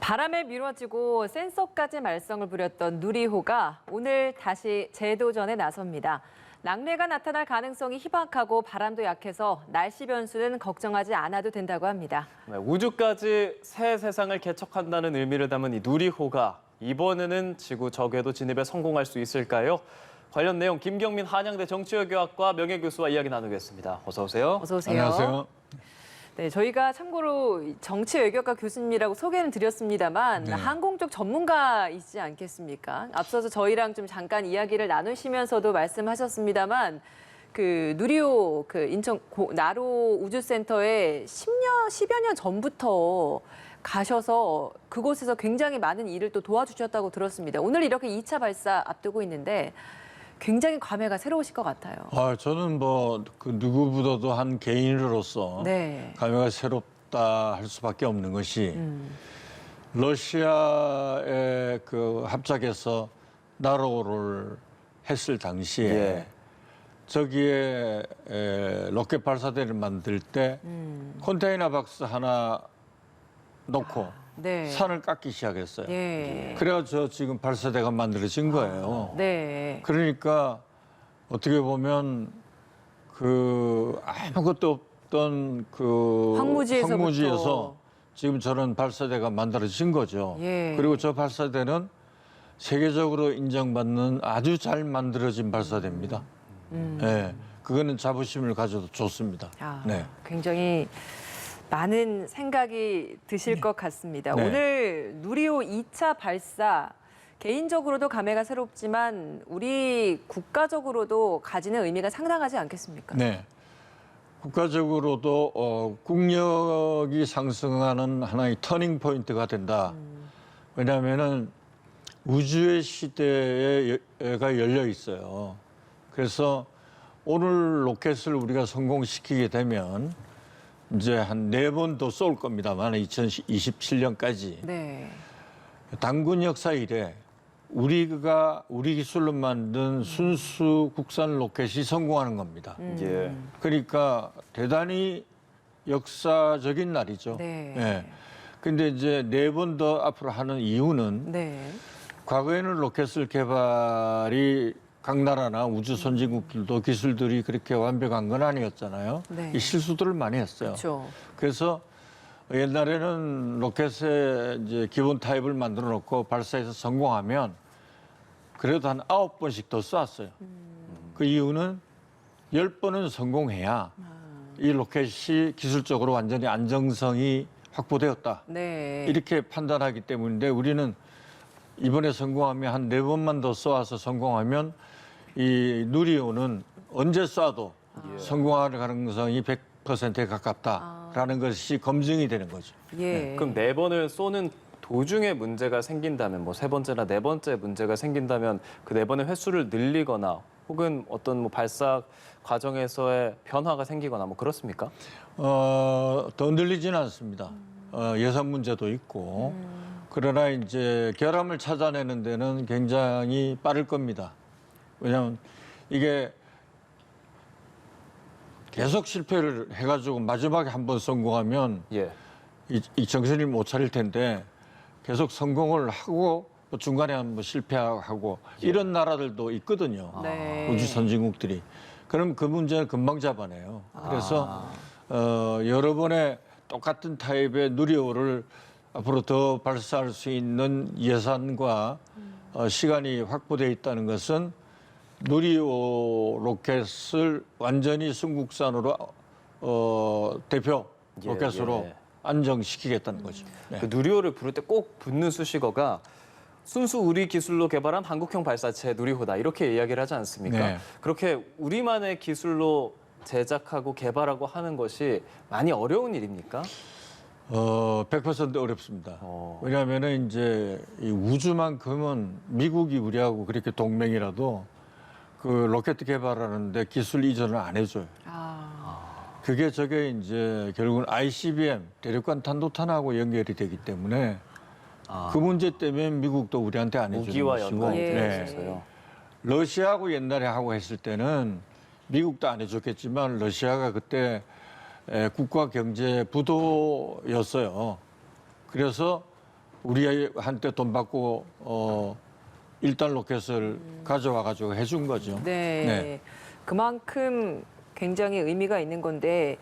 바람에 미뤄지고 센서까지 말썽을 부렸던 누리호가 오늘 다시 재도전에 나섭니다. 낙뢰가 나타날 가능성이 희박하고 바람도 약해서 날씨 변수는 걱정하지 않아도 된다고 합니다. 네, 우주까지 새 세상을 개척한다는 의미를 담은 이 누리호가 이번에는 지구 저궤도 진입에 성공할 수 있을까요? 관련 내용 김경민 한양대 정치외교학과 명예교수와 이야기 나누겠습니다. 어서 오세요. 어서 오세요. 안녕하세요. 네, 저희가 참고로 정치외교학과 교수님이라고 소개는 드렸습니다만 네. 항공 쪽 전문가이지 않겠습니까? 앞서서 저희랑 좀 잠깐 이야기를 나누시면서도 말씀하셨습니다만 그 누리호 그 인천 나로 우주센터에 10여 년 전부터 가셔서 그곳에서 굉장히 많은 일을 또 도와주셨다고 들었습니다. 오늘 이렇게 2차 발사 앞두고 있는데 굉장히 감회가 새로우실 것 같아요. 저는 그 누구보다도 한 개인으로서 네. 감회가 새롭다 할 수밖에 없는 것이 러시아에 그 합작해서 나로를 했을 당시에 예. 저기에 로켓 발사대를 만들 때 컨테이너 박스 하나 놓고 네. 산을 깎기 시작했어요. 예. 그래서 지금 발사대가 만들어진 거예요. 네. 그러니까 어떻게 보면 그 아무것도 없던 그 황무지에서 지금 저런 발사대가 만들어진 거죠. 예. 그리고 저 발사대는 세계적으로 인정받는 아주 잘 만들어진 발사대입니다. 예, 그거는 자부심을 가져도 좋습니다. 네. 굉장히 많은 생각이 드실 것 같습니다. 네. 오늘 누리호 2차 발사 개인적으로도 감회가 새롭지만 우리 국가적으로도 가지는 의미가 상당하지 않겠습니까? 네. 국가적으로도 국력이 상승하는 하나의 터닝 포인트가 된다. 왜냐하면은 우주의 시대가 열려 있어요. 그래서 오늘 로켓을 우리가 성공시키게 되면 이제 한 4번 더 쏠 겁니다만 2027년까지 네. 단군 역사 이래 우리 기술로 만든 순수 국산 로켓이 성공하는 겁니다. 예. 그러니까 대단히 역사적인 날이죠. 네. 예. 근데 이제 4번 더 앞으로 하는 이유는 네. 과거에는 로켓을 개발이 각 나라나 우주 선진국들도 기술들이 그렇게 완벽한 건 아니었잖아요. 네. 이 실수들을 많이 했어요. 그렇죠. 그래서 옛날에는 로켓에 이제 기본 타입을 만들어 놓고 발사해서 성공하면 그래도 한 9번씩 더 쐈어요. 그 이유는 10번은 성공해야 이 로켓이 기술적으로 완전히 안정성이 확보되었다. 네. 이렇게 판단하기 때문인데 우리는 이번에 성공하면 한 4번만 더 쏘아서 성공하면 이 누리호는 언제 쏴도 성공할 가능성이 100%에 가깝다라는 것이 검증이 되는 거죠. 예. 그럼 4번을 쏘는 도중에 문제가 생긴다면 뭐 3번째나 4번째 문제가 생긴다면 그 4번의 횟수를 늘리거나 혹은 어떤 뭐 발사 과정에서의 변화가 생기거나 뭐 그렇습니까? 더 늘리지는 않습니다. 예산 문제도 있고 그러나 이제 결함을 찾아내는 데는 굉장히 빠를 겁니다. 왜냐하면 이게 계속 실패를 해가지고 마지막에 한번 성공하면 예. 이 정신을 못 차릴 텐데 계속 성공을 하고 또 중간에 한번 실패하고 이런 나라들도 있거든요. 네. 우주 선진국들이. 그럼 그 문제는 금방 잡아내요. 그래서 여러 번의 똑같은 타입의 누리호를 앞으로 더 발사할 수 있는 예산과 시간이 확보되어 있다는 것은 누리호 로켓을 완전히 순국산으로 대표 예, 로켓으로 예. 안정시키겠다는 거죠. 네. 그 누리호를 부를 때 꼭 붙는 수식어가 순수 우리 기술로 개발한 한국형 발사체 누리호다 이렇게 이야기를 하지 않습니까? 네. 그렇게 우리만의 기술로 제작하고 개발하고 하는 것이 많이 어려운 일입니까? 100% 어렵습니다. 왜냐하면은 이제 이 우주만큼은 미국이 우리하고 그렇게 동맹이라도 그 로켓 개발하는데 기술 이전을 안 해줘요. 그게 저게 이제 결국은 ICBM 대륙간 탄도탄하고 연결이 되기 때문에 그 문제 때문에 미국도 우리한테 안 해주는 무기와 것이고 연관이 예. 되어 있어서요. 러시아하고 옛날에 하고 했을 때는 미국도 안 해줬겠지만 러시아가 그때 국가 경제 부도였어요. 그래서 우리한테 돈 받고 1단 로켓을 가져와 가지고 해준 거죠. 네. 네. 그만큼 굉장히 의미가 있는 건데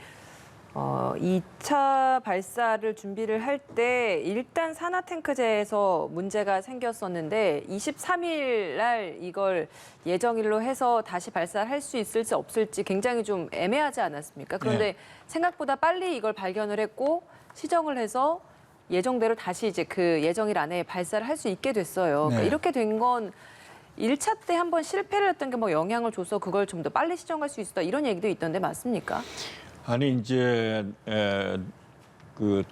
2차 발사를 준비를 할 때 일단 산화탱크제에서 문제가 생겼었는데 23일 날 이걸 예정일로 해서 다시 발사를 할 수 있을지 없을지 굉장히 좀 애매하지 않았습니까? 그런데 네. 생각보다 빨리 이걸 발견을 했고 시정을 해서 예정대로 다시 이제 그 예정일 안에 발사를 할 수 있게 됐어요. 그러니까 네. 이렇게 된 건 1차 때 한번 실패를 했던 게 뭐 영향을 줘서 그걸 좀 더 빨리 시정할 수 있었다 이런 얘기도 있던데 맞습니까? 아니 이제 그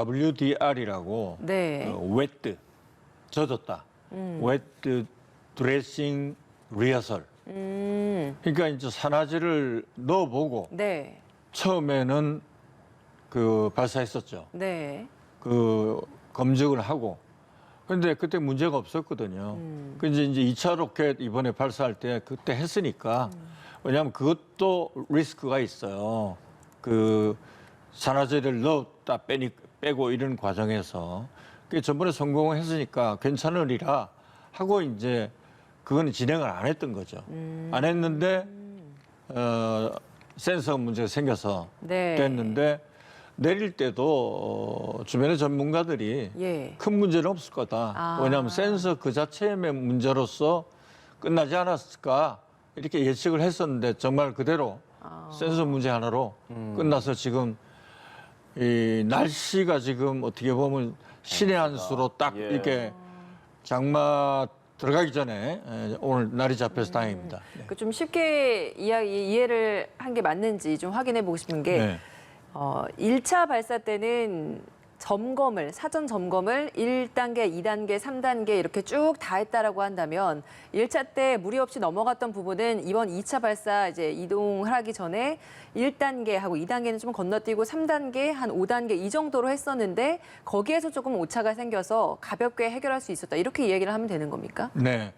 WDR이라고 네. 웨트 젖었다. 웨트 드레싱 리허설. 그러니까 이제 산화제를 넣어보고 네. 처음에는 그 발사했었죠. 네. 그 검증을 하고. 근데 그때 문제가 없었거든요. 근데 이제 2차 로켓 이번에 발사할 때 그때 했으니까 왜냐하면 그것도 리스크가 있어요. 그 산화제를 넣었다 빼고 이런 과정에서 그 전번에 성공했으니까 괜찮으리라 하고 이제 그거는 진행을 안 했던 거죠. 안 했는데 센서 문제가 생겨서 네. 됐는데 내릴 때도 주변의 전문가들이 예. 큰 문제는 없을 거다. 아. 왜냐하면 센서 그 자체의 문제로서 끝나지 않았을까 이렇게 예측을 했었는데 정말 그대로 센서 문제 하나로 끝나서 지금 이 날씨가 지금 어떻게 보면 신의 한 수로 딱 예. 이렇게 장마 들어가기 전에 오늘 날이 잡혀서 다행입니다. 네. 그 좀 쉽게 이해를 한 게 맞는지 좀 확인해 보고 싶은 게 네. 1차 발사 때는 사전 점검을 1단계, 2단계, 3단계 이렇게 쭉 다 했다라고 한다면 1차 때 무리 없이 넘어갔던 부분은 이번 2차 발사 이제 이동을 하기 전에 1단계 하고 2단계는 좀 건너뛰고 3단계, 한 5단계 이 정도로 했었는데 거기에서 조금 오차가 생겨서 가볍게 해결할 수 있었다. 이렇게 이야기를 하면 되는 겁니까? 네.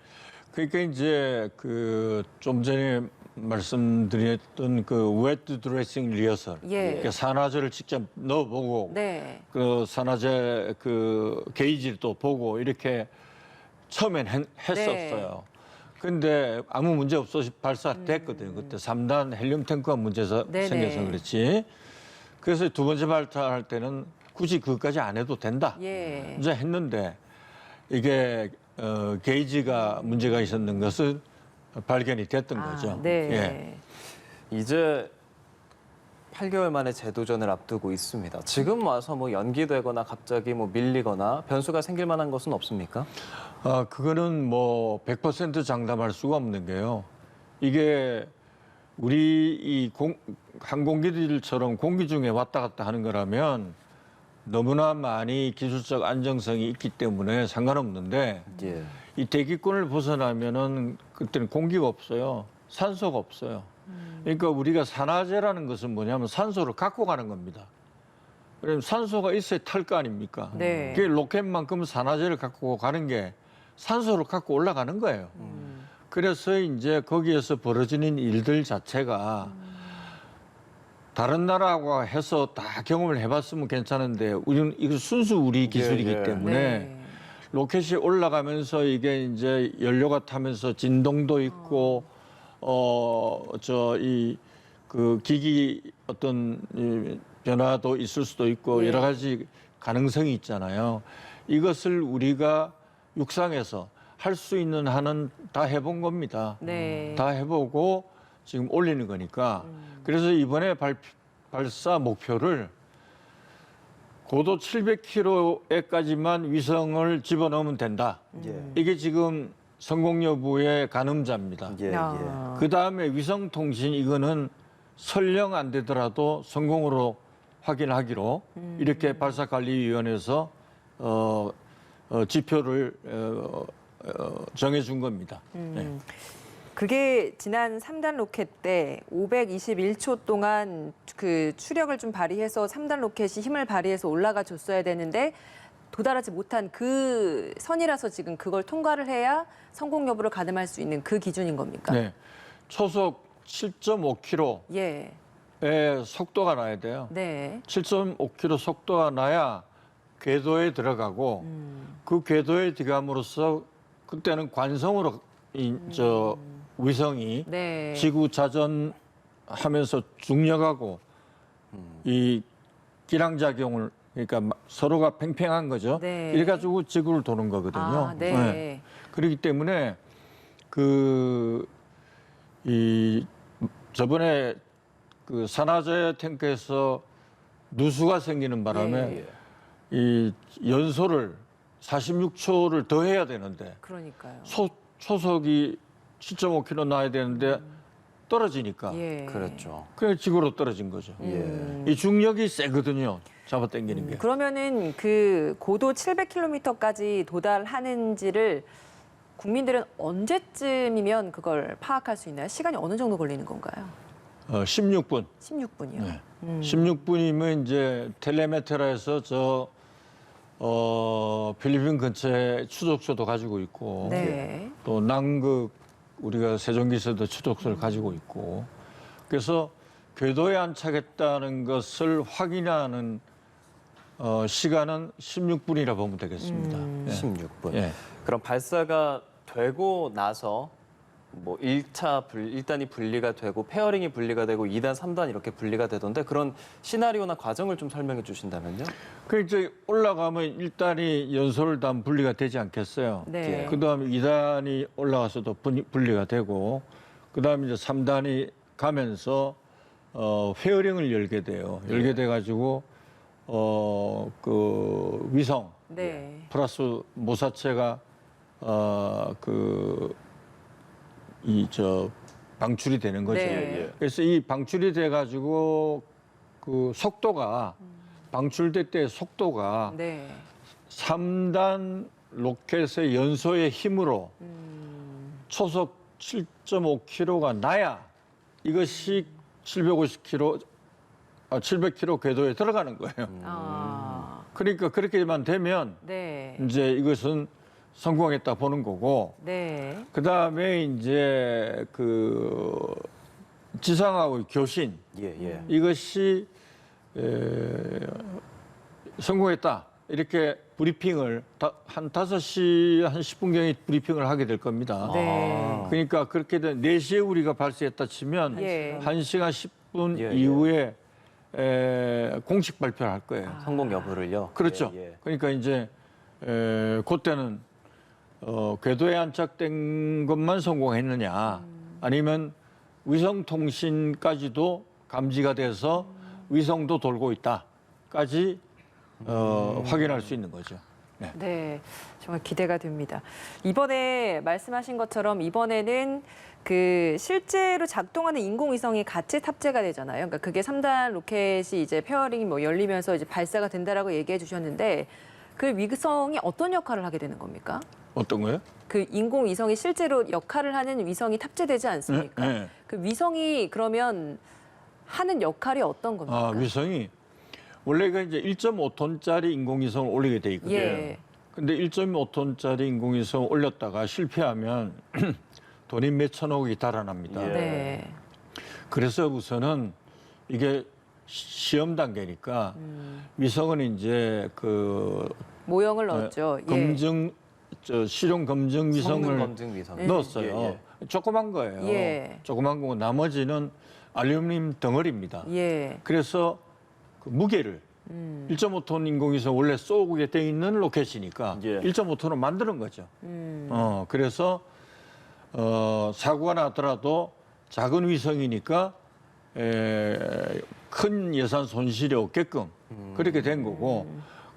그러니까 이제 그 좀 전에 말씀드렸던 그 웨트 드레싱 리허설, 예. 그러니까 산화제를 직접 넣어보고 네. 그 산화제 그 게이지도 보고 이렇게 처음엔 했었어요. 근데 아무 문제 없어서 발사됐거든요. 그때 3단 헬륨 탱크가 문제가 네네. 생겨서 그렇지. 그래서 두 번째 발사할 때는 굳이 그것까지 안 해도 된다. 예. 이제 했는데 이게 게이지가 문제가 있었는 것은 발견이 됐던 거죠. 네. 예. 이제 8개월 만에 재도전을 앞두고 있습니다. 지금 와서 뭐 연기되거나 갑자기 뭐 밀리거나 변수가 생길 만한 것은 없습니까? 그거는 뭐 100% 장담할 수가 없는 게요. 이게 우리 이 항공기들처럼 공기 중에 왔다 갔다 하는 거라면 너무나 많이 기술적 안정성이 있기 때문에 상관없는데 예. 이 대기권을 벗어나면은 그때는 공기가 없어요. 산소가 없어요. 그러니까 우리가 산화제라는 것은 뭐냐면 산소를 갖고 가는 겁니다. 그러면 산소가 있어야 탈 거 아닙니까? 네. 그게 로켓만큼 산화제를 갖고 가는 게 산소를 갖고 올라가는 거예요. 그래서 이제 거기에서 벌어지는 일들 자체가 다른 나라하고 해서 다 경험을 해봤으면 괜찮은데 우리는 이거 순수 우리 기술이기 예. 때문에 네. 로켓이 올라가면서 이게 이제 연료가 타면서 진동도 있고 그 기기 어떤 이 변화도 있을 수도 있고 예. 여러 가지 가능성이 있잖아요. 이것을 우리가 육상에서 할 수 있는 한은 다 해본 겁니다. 네. 다 해보고 지금 올리는 거니까. 그래서 이번에 발사 목표를 고도 700km에까지만 위성을 집어넣으면 된다. 예. 이게 지금 성공 여부의 가늠자입니다. 예. 예. 아. 그 다음에 위성 통신 이거는 설령 안 되더라도 성공으로 확인하기로 이렇게 발사관리위원회에서 지표를 정해준 겁니다. 네. 그게 지난 3단 로켓 때 521초 동안 그 추력을 좀 발휘해서 3단 로켓이 힘을 발휘해서 올라가 줬어야 되는데 도달하지 못한 그 선이라서 지금 그걸 통과를 해야 성공 여부를 가늠할 수 있는 그 기준인 겁니까? 네. 초속 7.5km의 예. 속도가 나야 돼요. 네. 7.5km 속도가 나야 궤도에 들어가고 그 궤도에 들어감으로써 그때는 관성으로 위성이 네. 지구 자전하면서 중력하고 이 기량작용을 그러니까 서로가 팽팽한 거죠. 네. 이래 가지고 지구를 도는 거거든요. 아, 네. 그렇기 때문에 저번에 그 산화제 탱크에서 누수가 생기는 바람에 예. 이 연소를 46초를 더 해야 되는데 그러니까요. 초속이 7.5km 나야 되는데 떨어지니까 예. 그렇죠. 그냥 지구로 떨어진 거죠. 이 중력이 세거든요. 잡아당기는 게. 그러면은 그 고도 700km까지 도달하는지를 국민들은 언제쯤이면 그걸 파악할 수 있나요? 시간이 어느 정도 걸리는 건가요? 16분. 16분이요. 네. 16분이면 이제 텔레메테라에서 필리핀 근처에 추적소도 가지고 있고 네. 또 남극 우리가 세종기에서도 추적소를 가지고 있고 그래서 궤도에 안착했다는 것을 확인하는 시간은 16분이라 보면 되겠습니다. 예. 16분. 예. 그럼 발사가 되고 나서 뭐 1단이 분리가 되고 페어링이 분리가 되고 2단, 3단 이렇게 분리가 되던데 그런 시나리오나 과정을 좀 설명해 주신다면요? 그 이제 올라가면 1단이 연소를 다 분리가 되지 않겠어요. 네. 그다음에 2단이 올라가서도 분리가 되고 그다음에 이제 3단이 가면서 페어링을 열게 돼요. 열게 돼 가지고 그 위성 네. 플러스 모사체가 방출이 되는 거죠. 네. 그래서 이 방출이 돼 가지고 그 속도가 방출될 때 속도가 네. 3단 로켓의 연소의 힘으로 초속 7.5km가 나야 이것이 750km, 700km 궤도에 들어가는 거예요. 아. 그러니까 그렇게만 되면 네. 이제 이것은 성공했다 보는 거고 네. 그 다음에 이제 그 지상하고의 교신 예. 이것이 성공했다 이렇게 브리핑을 한 5시 한 10분경에 브리핑을 하게 될 겁니다. 네. 그러니까 그렇게 된 4시에 우리가 발사했다 치면 예. 1시간 10분 예, 예. 이후에 공식 발표를 할 거예요. 성공 여부를요? 그렇죠. 예. 그러니까 이제 그때는 궤도에 안착된 것만 성공했느냐 아니면 위성 통신까지도 감지가 돼서 위성도 돌고 있다까지 확인할 수 있는 거죠. 네. 네, 정말 기대가 됩니다. 이번에 말씀하신 것처럼 이번에는 그 실제로 작동하는 인공위성이 같이 탑재가 되잖아요. 그러니까 그게 3단 로켓이 이제 페어링이 뭐 열리면서 이제 발사가 된다라고 얘기해 주셨는데 그 위성이 어떤 역할을 하게 되는 겁니까? 어떤 거요? 그 인공위성이 실제로 역할을 하는 위성이 탑재되지 않습니까? 네. 그 위성이 그러면 하는 역할이 어떤 겁니까? 위성이 원래가 이제 1.5톤짜리 인공위성을 올리게 돼 있거든요. 예. 근데 1.5톤짜리 인공위성을 올렸다가 실패하면 돈이 몇천억이 달아납니다. 예. 네. 그래서 우선은 이게 시험 단계니까 위성은 이제 그 모형을 넣었죠. 실용 검증 위성을 성능 검증 위성 넣었어요. 조그만 거예요. 예. 조그만 거고 나머지는 알루미늄 덩어리입니다. 예. 그래서 그 무게를 1.5톤 인공위성 원래 쏘게 돼 있는 로켓이니까 예. 1.5톤을 만드는 거죠. 그래서 사고가 나더라도 작은 위성이니까 큰 예산 손실이 없게끔 그렇게 된 거고.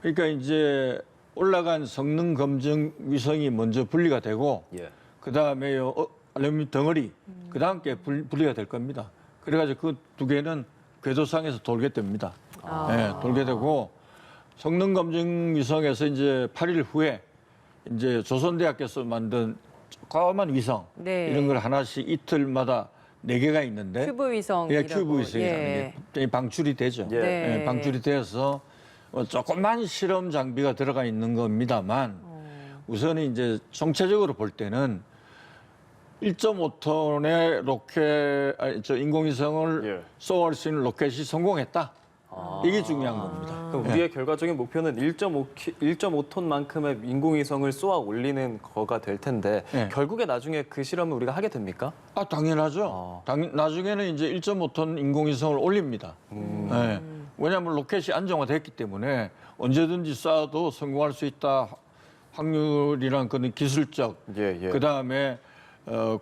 그러니까 이제 올라간 성능 검증 위성이 먼저 분리가 되고 예. 그 다음에 알루미늄 덩어리 그 다음 게 분리가 될 겁니다. 그래가지고 그 두 개는 궤도상에서 돌게 됩니다. 돌게 되고 성능 검증 위성에서 이제 8일 후에 이제 조선대학교에서 만든 조그만 위성 네. 이런 걸 하나씩 이틀마다 4개가 있는데 큐브 위성. 큐브 위성이라는 게 방출이 되죠. 예. 네. 방출이 돼서 조그만 실험 장비가 들어가 있는 겁니다만 우선은 이제 총체적으로 볼 때는 1.5톤의 인공위성을 예. 쏘을 수 있는 로켓이 성공했다. 이게 중요한 겁니다. 그럼 우리의 결과적인 목표는 1.5톤만큼의 인공위성을 쏘아 올리는 거가 될 텐데 네. 결국에 나중에 그 실험을 우리가 하게 됩니까? 당연하죠. 나중에는 이제 1.5톤 인공위성을 올립니다. 네. 왜냐하면 로켓이 안정화됐기 때문에 언제든지 쏴도 성공할 수 있다. 확률이란 그런 기술적, 예. 그다음에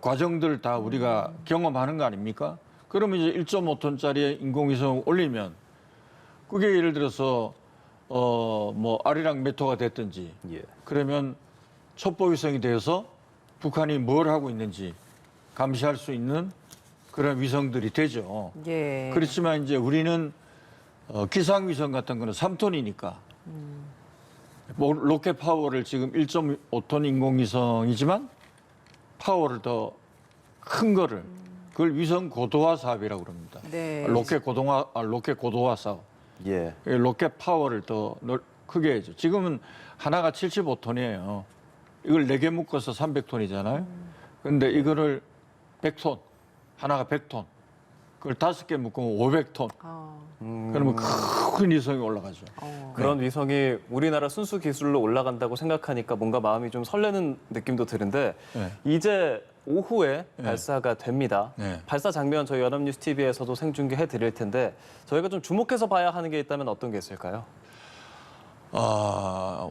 과정들 다 우리가 경험하는 거 아닙니까? 그러면 이제 1.5톤짜리 인공위성을 올리면 그게 예를 들어서 뭐 아리랑 메토가 됐든지 예. 그러면 첩보위성이 되어서 북한이 뭘 하고 있는지 감시할 수 있는 그런 위성들이 되죠. 예. 그렇지만 이제 우리는 기상위성 같은 거는 3톤이니까 뭐 로켓 파워를 지금 1.5톤 인공위성이지만 파워를 더 큰 거를 그걸 위성 고도화 사업이라고 그럽니다. 네. 로켓 고도화 사업. 예. 로켓 파워를 더 크게 해줘. 지금은 하나가 75톤이에요. 이걸 4개 묶어서 300톤이잖아요. 그런데 이거를 100톤, 하나가 100톤. 그걸 5개 묶으면 500톤. 그러면 큰 위성이 올라가죠. 그런 위성이 우리나라 순수 기술로 올라간다고 생각하니까 뭔가 마음이 좀 설레는 느낌도 드는데 네. 이제 오후에 발사가 됩니다. 네. 발사 장면 저희 연합뉴스 TV에서도 생중계해 드릴 텐데 저희가 좀 주목해서 봐야 하는 게 있다면 어떤 게 있을까요?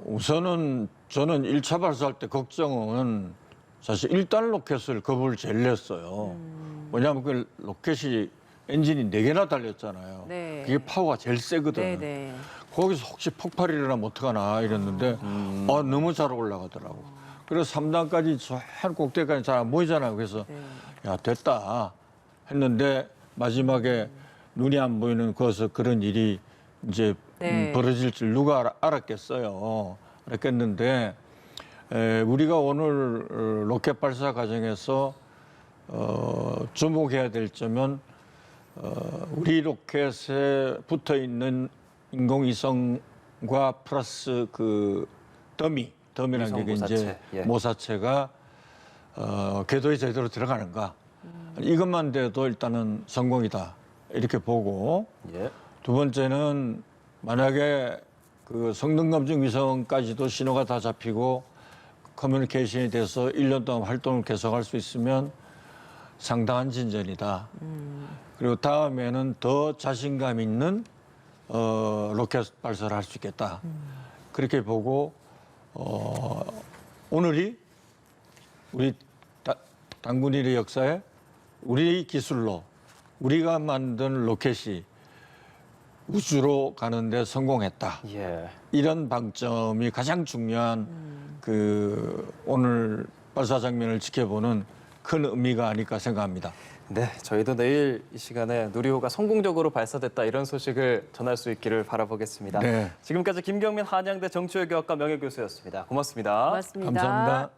우선은 저는 1차 발사할 때 걱정은 사실 1단 로켓을 겁을 제일 냈어요. 왜냐하면 그 로켓이 엔진이 4개나 달렸잖아요. 네. 그게 파워가 제일 세거든요. 네네. 거기서 혹시 폭발이 일어나면 어떡하나 이랬는데 너무 잘 올라가더라고. 그래서 3단까지 저 한 꼭대기까지 잘 안 보이잖아요. 그래서 야 됐다 했는데 마지막에 눈이 안 보이는 거기서 그런 일이 이제 네. 벌어질 줄 누가 알았겠어요. 알았겠는데 우리가 오늘 로켓 발사 과정에서 주목해야 될 점은 우리 로켓에 붙어 있는 인공위성과 플러스 그 더미라는 게 위성 이제 모사체. 예. 모사체가 궤도에 제대로 들어가는가 이것만 돼도 일단은 성공이다 이렇게 보고 예. 두 번째는 만약에 그 성능 검증 위성까지도 신호가 다 잡히고 커뮤니케이션이 돼서 1년 동안 활동을 계속할 수 있으면 상당한 진전이다. 그리고 다음에는 더 자신감 있는 로켓 발사를 할 수 있겠다. 그렇게 보고 오늘이 우리 단군일의 역사에 우리 기술로 우리가 만든 로켓이 우주로 가는데 성공했다. 예. 이런 방점이 가장 중요한 그 오늘 발사 장면을 지켜보는 큰 의미가 아닐까 생각합니다. 네, 저희도 내일 이 시간에 누리호가 성공적으로 발사됐다 이런 소식을 전할 수 있기를 바라보겠습니다. 네. 지금까지 김경민 한양대 정치외교학과 명예교수였습니다. 고맙습니다. 고맙습니다. 감사합니다.